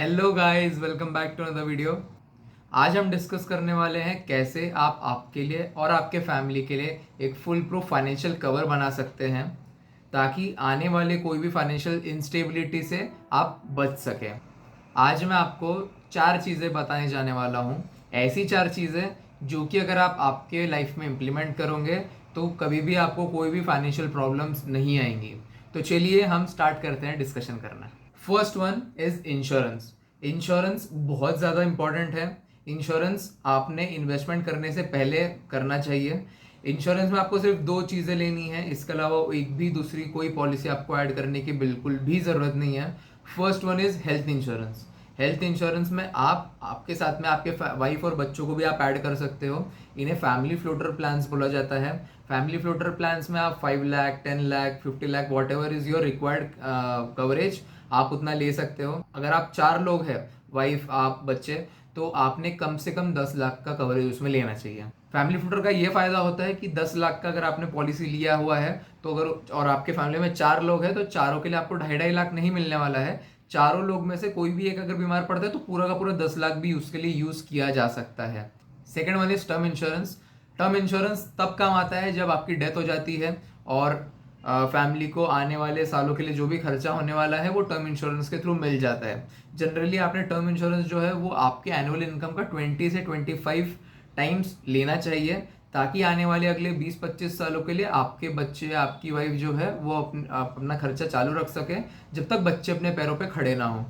Hello guys, welcome back to another video. आज हम discuss करने वाले हैं कैसे आप आपके लिए और आपके फैमिली के लिए एक फुल प्रूफ फाइनेंशियल कवर बना सकते हैं ताकि आने वाले कोई भी फाइनेंशियल इंस्टेबिलिटी से आप बच सकें। आज मैं आपको चार चीज़ें बताने जाने वाला हूँ, ऐसी चार चीज़ें जो कि अगर आप आपके लाइफ में इम्प्लीमेंट करोगे तो कभी भी आपको कोई भी फाइनेंशियल प्रॉब्लम्स नहीं आएंगी। तो चलिए हम स्टार्ट करते हैं डिस्कशन करना। First one is insurance. Insurance बहुत ज़्यादा इंपॉर्टेंट है। इंश्योरेंस आपने इन्वेस्टमेंट करने से पहले करना चाहिए। इंश्योरेंस में आपको सिर्फ दो चीज़ें लेनी है, इसके अलावा एक भी दूसरी कोई पॉलिसी आपको ऐड करने की बिल्कुल भी ज़रूरत नहीं है। First one is health insurance. Health insurance में आप आपके साथ में आपके वाइफ और बच्चों को भी आप ऐड कर सकते हो। इन्हें फैमिली फ्लोटर प्लान्स बोला जाता है। फैमिली फ्लोटर प्लान्स में आप 5 lakh, 10 lakh, 50 lakh, what ever is your required coverage, आप उतना ले सकते हो। अगर आप 4 लोग हैं, वाइफ, आप, बच्चे, तो आपने कम से कम 10 लाख का कवरेज उसमें लेना चाहिए। फैमिली फ्लोटर का ये फायदा होता है कि 10 लाख का अगर आपने पॉलिसी लिया हुआ है तो अगर और आपके फैमिली में 4 लोग हैं तो चारों के लिए आपको 2.5 लाख नहीं मिलने वाला है। चारों लोग में से कोई भी एक अगर बीमार पड़ता है तो पूरा का पूरा 10 लाख भी उसके लिए यूज किया जा सकता है। Second one is term insurance. Term insurance तब काम आता है जब आपकी डेथ हो जाती है और फैमिली को आने वाले सालों के लिए जो भी खर्चा होने वाला है वो टर्म इंश्योरेंस के थ्रू मिल जाता है। जनरली आपने टर्म इंश्योरेंस जो है वो आपके एनुअल इनकम का 20 से 25 टाइम्स लेना चाहिए ताकि आने वाले अगले 20-25 सालों के लिए आपके बच्चे, आपकी वाइफ जो है वो अपना खर्चा चालू रख सके जब तक बच्चे अपने पैरों पे खड़े ना हो।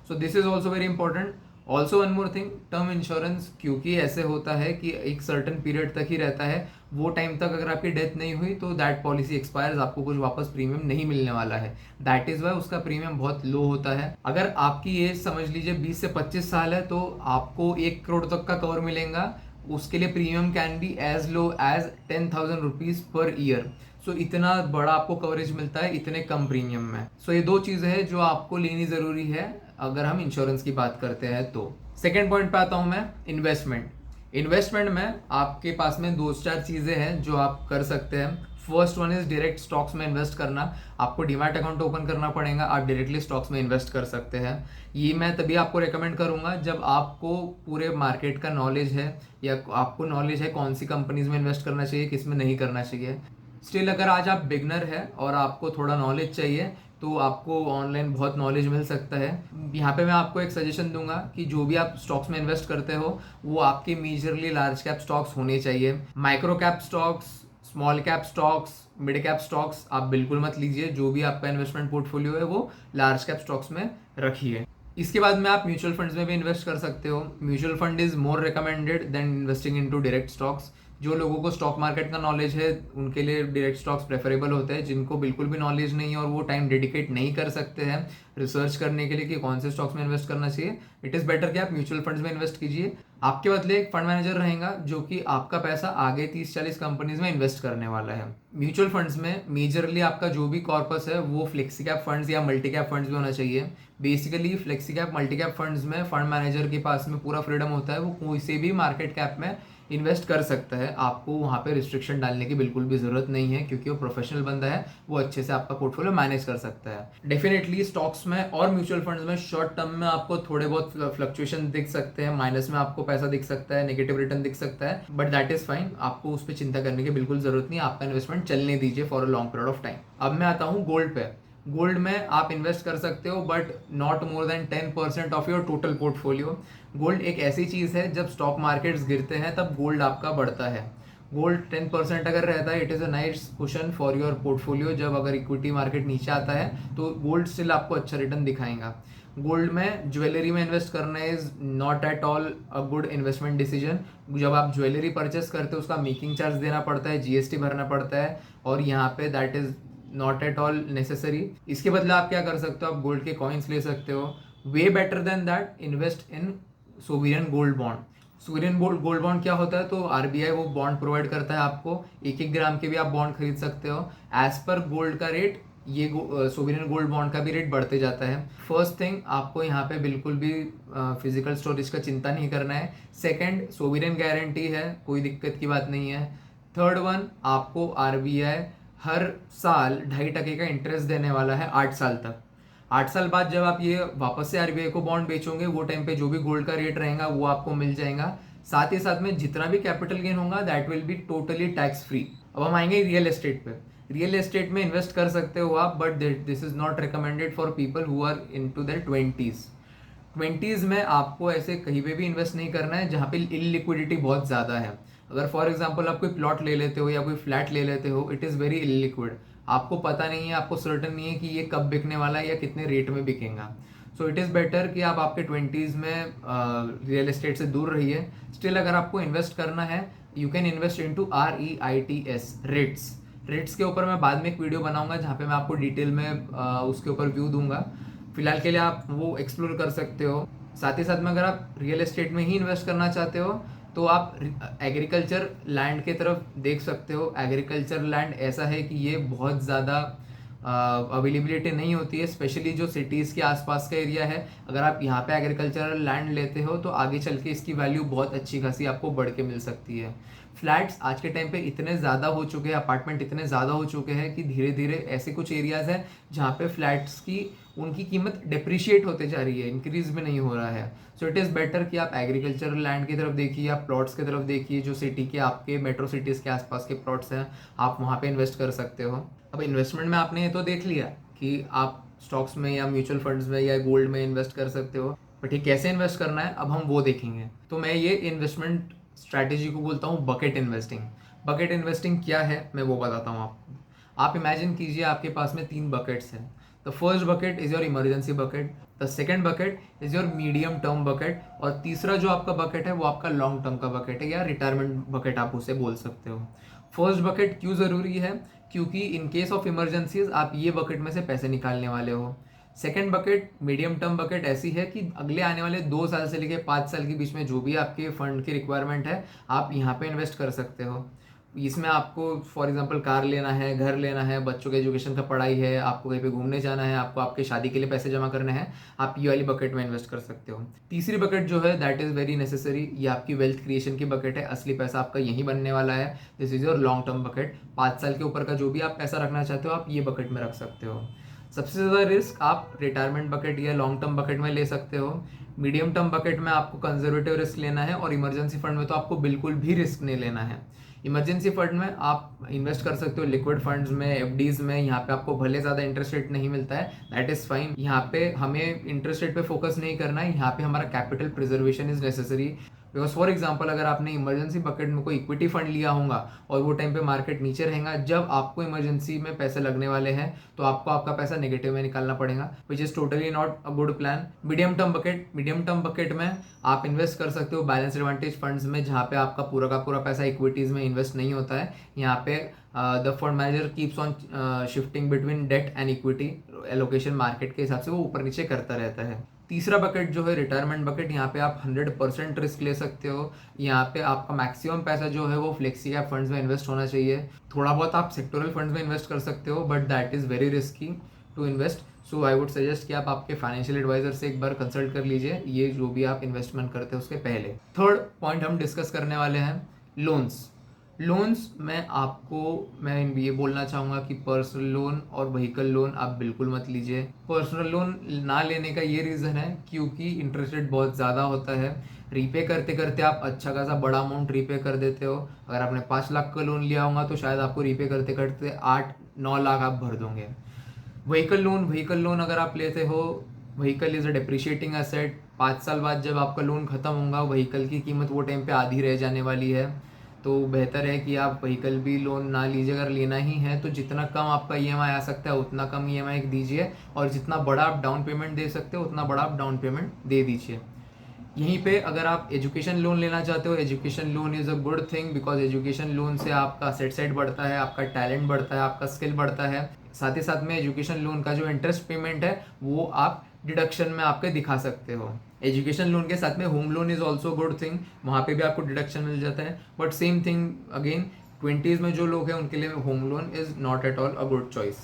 So this is also very important. Also one more thing, term insurance क्योंकि ऐसे होता है कि एक सर्टन पीरियड तक ही रहता है, वो टाइम तक अगर आपकी डेथ नहीं हुई तो दैट पॉलिसी एक्सपायर्स, आपको कुछ वापस प्रीमियम नहीं मिलने वाला है। दैट इज वाई उसका प्रीमियम बहुत लो होता है। अगर आपकी एज समझ लीजिए 20 से 25 साल है तो आपको 1 करोड़ तक का कवर मिलेगा। उसके लिए premium can be as low as 10,000 rupees per year. So इतना बड़ा आपको कवरेज मिलता है इतने कम प्रीमियम में। सो ये दो चीज़ें हैं जो आपको लेनी ज़रूरी है अगर हम इंश्योरेंस की बात करते हैं तो। सेकेंड पॉइंट पे आता हूं मैं, इन्वेस्टमेंट। इन्वेस्टमेंट में आपके पास में दो चार चीज़ें हैं जो आप कर सकते हैं। First one is direct stocks में इन्वेस्ट करना। आपको डीमैट अकाउंट ओपन करना पड़ेगा, आप डायरेक्टली स्टॉक्स में इन्वेस्ट कर सकते हैं। ये मैं तभी आपको रेकमेंड करूंगा जब आपको पूरे मार्केट का नॉलेज है या आपको नॉलेज है कौन सी कंपनीज में इन्वेस्ट करना चाहिए, किस में नहीं करना चाहिए। स्टिल अगर आज आप बिगनर है और आपको थोड़ा नॉलेज चाहिए तो आपको ऑनलाइन बहुत नॉलेज मिल सकता है। यहाँ पे मैं आपको एक सजेशन दूंगा कि जो भी आप स्टॉक्स में इन्वेस्ट करते हो वो आपके मेजरली लार्ज कैप स्टॉक्स होने चाहिए। Micro cap stocks, small cap stocks, mid cap stocks आप बिल्कुल मत लीजिए। जो भी आपका इन्वेस्टमेंट पोर्टफोलियो है वो लार्ज कैप स्टॉक्स में रखिए। इसके बाद में आप म्यूचुअल फंड्स में भी इन्वेस्ट कर सकते हो। Mutual fund is more recommended than investing into direct stocks. जो लोगों को स्टॉक मार्केट का नॉलेज है उनके लिए डायरेक्ट स्टॉक्स प्रेफरेबल होते हैं। जिनको बिल्कुल भी नॉलेज नहीं है और वो टाइम डेडिकेट नहीं कर सकते हैं रिसर्च करने के लिए कि कौन से स्टॉक्स में इन्वेस्ट करना चाहिए, इट इज़ बेटर कि आप म्यूचुअल फंड्स में इन्वेस्ट कीजिए। आपके बदले एक फंड मैनेजर रहेगा जो कि आपका पैसा आगे 30-40 कंपनीज में इन्वेस्ट करने वाला है। म्यूचुअल फंड्स में मेजरली आपका जो भी कॉर्पस है वो फ्लेक्सी कैप फंड्स या मल्टी कैप फंड्स भी होना चाहिए। Basically flexi cap, multi cap funds में फंड मैनेजर के पास में पूरा फ्रीडम होता है, वो कोई से भी मार्केट कैप में इन्वेस्ट कर सकता है। आपको वहाँ पे रिस्ट्रिक्शन डालने की बिल्कुल भी ज़रूरत नहीं है क्योंकि वो प्रोफेशनल बंदा है, वो अच्छे से आपका पोर्टफोलियो मैनेज कर सकता है। डेफिनेटली स्टॉक्स में और म्यूचुअल फंड्स में शॉर्ट टर्म में आपको थोड़े बहुत फ्लक्चुएशन दिख सकते हैं, माइनस में आपको पैसा दिख सकता है, नेगेटिव रिटर्न दिख सकता है, बट दैट इज फाइन। आपको उस पर चिंता करने की बिल्कुल जरूरत नहीं, आपका इन्वेस्टमेंट चलने दीजिए for a long period of time. अब मैं आता हूँ गोल्ड पे। गोल्ड में आप इन्वेस्ट कर सकते हो but not more than 10% of your total portfolio. Gold एक ऐसी चीज़ है जब स्टॉक मार्केट्स गिरते हैं तब गोल्ड आपका बढ़ता है। गोल्ड 10% अगर रहता है it is a nice cushion for your portfolio. जब अगर इक्विटी मार्केट नीचे आता है तो गोल्ड स्टिल आपको अच्छा रिटर्न दिखाएगा। गोल्ड में ज्वेलरी में इन्वेस्ट करना is not at all a good investment decision. जब आप ज्वेलरी परचेस करते हो उसका मेकिंग चार्ज देना पड़ता है, जीएसटी भरना पड़ता है और यहाँ पे that is not at all necessary. इसके बदले आप क्या कर सकते हो, आप गोल्ड के कॉइन्स ले सकते हो। Way better than that invest in sovereign gold bond. Sovereign gold bond क्या होता है, तो आरबीआई वो बॉन्ड प्रोवाइड करता है आपको। 1-1 ग्राम के भी आप बॉन्ड खरीद सकते हो एज पर गोल्ड का रेट। ये सोवरियन गोल्ड बॉन्ड का भी रेट बढ़ते जाता है। फर्स्ट थिंग, आपको यहाँ पे बिल्कुल भी फिजिकल स्टोरेज का चिंता नहीं करना है। सेकंड, सोवरियन गारंटी है, कोई दिक्कत की बात नहीं है। थर्ड वन, आपको आरबीआई हर साल 2.5% का इंटरेस्ट देने वाला है 8 साल तक। 8 साल बाद जब आप ये वापस से आरबीआई को बॉन्ड बेचोगे, वो टाइम पे जो भी गोल्ड का रेट रहेगा वो आपको मिल जाएगा। साथ ही साथ में जितना भी कैपिटल गेन होगा that will be totally tax free. अब हम आएंगे रियल एस्टेट पे। रियल एस्टेट में इन्वेस्ट कर सकते हो आप, but this is not recommended for people who are into their 20s में आपको ऐसे कहीं पे भी इन्वेस्ट नहीं करना है जहाँ पे इलिक्विडिटी बहुत ज़्यादा है। अगर फॉर एग्जांपल आप कोई प्लॉट ले लेते हो या कोई फ्लैट ले लेते हो, इट इज़ वेरी इलिक्विड। आपको पता नहीं है, आपको सर्टन नहीं है कि ये कब बिकने वाला है या कितने रेट में बिकेगा। सो इट इज़ बेटर कि आप आपके 20s में रियल एस्टेट से दूर रहिए। स्टिल अगर आपको इन्वेस्ट करना है, you can invest into REITs, rates. Rates के ऊपर मैं बाद में एक वीडियो बनाऊंगा जहाँ पे मैं आपको डिटेल में उसके ऊपर व्यू दूंगा। फिलहाल के लिए आप वो एक्सप्लोर कर सकते हो। साथ ही साथ में अगर आप रियल एस्टेट में ही इन्वेस्ट करना चाहते हो तो आप एग्रीकल्चर लैंड की तरफ देख सकते हो। एग्रीकल्चर लैंड ऐसा है कि ये बहुत ज़्यादा अवेलेबिलिटी नहीं होती है, स्पेशली जो सिटीज़ के आसपास का एरिया है। अगर आप यहाँ पे एग्रीकल्चरल लैंड लेते हो तो आगे चल के इसकी वैल्यू बहुत अच्छी खासी आपको बढ़ के मिल सकती है। फ्लैट्स आज के टाइम पे इतने ज़्यादा हो चुके हैं, अपार्टमेंट इतने ज़्यादा हो चुके हैं कि धीरे धीरे ऐसे कुछ एरियाज़ हैं जहाँ पे फ्लैट्स की उनकी कीमत डिप्रिशिएट होते जा रही है, इंक्रीज भी नहीं हो रहा है। सो इट इज़ बेटर कि आप एग्रीकल्चरल लैंड की तरफ देखिए, आप प्लॉट्स की तरफ देखिए, जो सिटी के आपके मेट्रो सिटीज़ के आसपास के प्लॉट्स हैं आप वहाँ पे इन्वेस्ट कर सकते हो। अब इन्वेस्टमेंट में आपने ये तो देख लिया कि आप स्टॉक्स में या म्यूचुअल फंड्स में या गोल्ड में इन्वेस्ट कर सकते हो, बट ये कैसे इन्वेस्ट करना है अब हम वो देखेंगे। तो मैं ये इन्वेस्टमेंट स्ट्रैटेजी को बोलता हूँ बकेट इन्वेस्टिंग। बकेट इन्वेस्टिंग क्या है मैं वो बताता हूँ आपको। आप इमेजिन कीजिए आपके पास में 3 बकेट्स हैं। The first bucket is your emergency bucket, the second bucket is your medium term bucket, और तीसरा जो आपका बकेट है वो आपका लॉन्ग टर्म का बकेट है या रिटायरमेंट बकेट आप उसे बोल सकते हो। फर्स्ट बकेट क्यों ज़रूरी है? क्योंकि इन केस ऑफ इमरजेंसीज आप ये बकेट में से पैसे निकालने वाले हो। Second bucket medium term bucket ऐसी है कि अगले आने वाले 2 साल से लेकर 5 साल के बीच में जो भी आपके फंड की रिक्वायरमेंट है आप यहाँ पे इन्वेस्ट कर सकते हो। इसमें आपको फॉर एग्जांपल कार लेना है, घर लेना है, बच्चों के एजुकेशन का पढ़ाई है, आपको कहीं पे घूमने जाना है, आपको आपके शादी के लिए पैसे जमा करने हैं, आप ये वाली बकेट में इन्वेस्ट कर सकते हो। तीसरी बकेट जो है दैट इज़ वेरी नेसेसरी, ये आपकी वेल्थ क्रिएशन की बकेट है। असली पैसा आपका यहीं बनने वाला है। This is your long term bucket. 5 साल के ऊपर का जो भी आप पैसा रखना चाहते हो आप ये बकेट में रख सकते हो। सबसे ज़्यादा रिस्क आप रिटायरमेंट बकेट या लॉन्ग टर्म बकेट में ले सकते हो। मीडियम टर्म बकेट में आपको कंजर्वेटिव रिस्क लेना है, और इमरजेंसी फंड में तो आपको बिल्कुल भी रिस्क नहीं लेना है। इमरजेंसी फंड में आप इन्वेस्ट कर सकते हो लिक्विड फंड्स में, एफडीज में। यहाँ पे आपको भले ज़्यादा इंटरेस्ट रेट नहीं मिलता है, दैट इज़ फाइन। यहाँ पे हमें इंटरेस्ट रेट पे फोकस नहीं करना है, यहाँ पे हमारा capital preservation is necessary. Because for example अगर आपने इमरजेंसी बकेट में कोई इक्विटी फंड लिया होगा और वो टाइम पे मार्केट नीचे रहेगा, जब आपको इमरजेंसी में पैसे लगने वाले हैं तो आपको आपका पैसा नेगेटिव में निकालना पड़ेगा, which is totally not a good plan. Medium term bucket में आप इन्वेस्ट कर सकते हो बैलेंस एडवांटेज फंड्स में, जहाँ पे आपका पूरा का पूरा पैसा इक्विटीज़ में इन्वेस्ट नहीं होता है। यहाँ पे the fund manager keeps on shifting between debt and equity, allocation market के हिसाब से वो ऊपर नीचे करता रहता है। तीसरा बकेट जो है रिटायरमेंट बकेट, यहाँ पे आप 100% रिस्क ले सकते हो। यहाँ पे आपका मैक्सिमम पैसा जो है वो फ्लेक्सी कैप फंड्स में इन्वेस्ट होना चाहिए। थोड़ा बहुत आप सेक्टोरल फंड्स में इन्वेस्ट कर सकते हो, but that is very risky to invest. So I would suggest कि आप आपके फाइनेंशियल एडवाइजर से एक बार कंसल्ट कर लीजिए ये जो भी आप इन्वेस्टमेंट करते हैं उसके पहले। थर्ड पॉइंट हम डिस्कस करने वाले हैं लोन्स। लोन्स में आपको मैं ये बोलना चाहूँगा कि पर्सनल लोन और व्हीकल लोन आप बिल्कुल मत लीजिए। पर्सनल लोन ना लेने का ये रीज़न है क्योंकि इंटरेस्ट रेट बहुत ज़्यादा होता है। रीपे करते करते आप अच्छा खासा बड़ा अमाउंट रीपे कर देते हो। अगर आपने 5 लाख का लोन लिया होगा तो शायद आपको रीपे करते करते 8-9 लाख आप भर दोगे। व्हीकल लोन अगर आप लेते हो, vehicle is a depreciating asset. 5 साल बाद जब आपका लोन ख़त्म होगा व्हीकल की कीमत वो टाइम पे आधी रह जाने वाली है। तो बेहतर है कि आप व्हीकल भी लोन ना लीजिए। अगर लेना ही है तो जितना कम आपका ईएमआई आ सकता है उतना कम ईएमआई दीजिए, और जितना बड़ा आप डाउन पेमेंट दे सकते हो उतना बड़ा आप डाउन पेमेंट दे दीजिए। यहीं पे अगर आप एजुकेशन लोन लेना चाहते हो, education loan is a good thing, because education loan से आपका सेट बढ़ता है, आपका टैलेंट बढ़ता है, आपका स्किल बढ़ता है। साथ ही साथ में एजुकेशन लोन का जो इंटरेस्ट पेमेंट है वो आप डिडक्शन में आपके दिखा सकते हो। एजुकेशन लोन के साथ में home loan is also good thing, वहाँ पे भी आपको डिडक्शन मिल जाता है। But same thing again, 20s में जो लोग हैं उनके लिए home loan is not at all a good choice.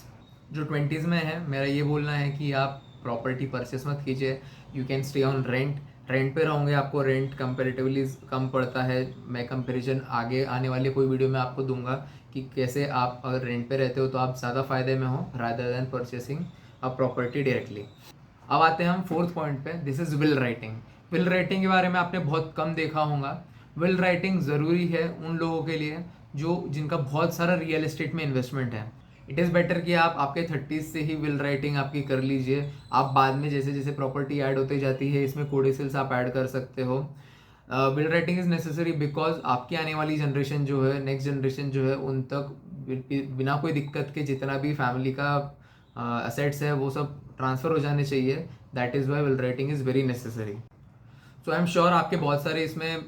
जो 20s में है, मेरा ये बोलना है कि आप प्रॉपर्टी परचेस मत कीजिए। You can stay on rent पे रहोगे, आपको रेंट कंपेरेटिवली कम पड़ता है। मैं कंपेरिजन आगे आने वाले कोई वीडियो में आपको दूंगा कि कैसे आप अगर रेंट पे रहते हो तो आप ज़्यादा फ़ायदे में हो rather than purchasing. A property directly. अब आते हैं हम फोर्थ पॉइंट पे, this is will writing. Will writing के बारे में आपने बहुत कम देखा होगा। विल राइटिंग ज़रूरी है उन लोगों के लिए जो जिनका बहुत सारा रियल एस्टेट में इन्वेस्टमेंट है। इट इज़ बेटर कि आप आपके 30s से ही विल राइटिंग आपकी कर लीजिए। आप बाद में जैसे जैसे प्रॉपर्टी ऐड होती जाती है इसमें कोडेसिल्स आप ऐड कर सकते हो। Will writing is necessary because आपकी आने वाली जनरेशन जो है, नेक्स्ट जनरेशन जो है, उन तक बिना कोई दिक्कत के जितना भी फैमिली का असेट्स है वो सब ट्रांसफ़र हो जाने चाहिए। That is why will writing is very necessary. So I am sure आपके बहुत सारे इसमें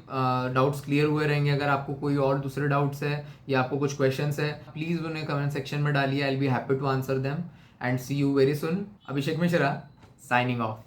डाउट्स क्लियर हुए रहेंगे। अगर आपको कोई और दूसरे डाउट्स है या आपको कुछ क्वेश्चंस है, प्लीज़ उन्हें कमेंट सेक्शन में डालिए। I will be happy to answer them and see you very soon. Abhishek Mishra signing of.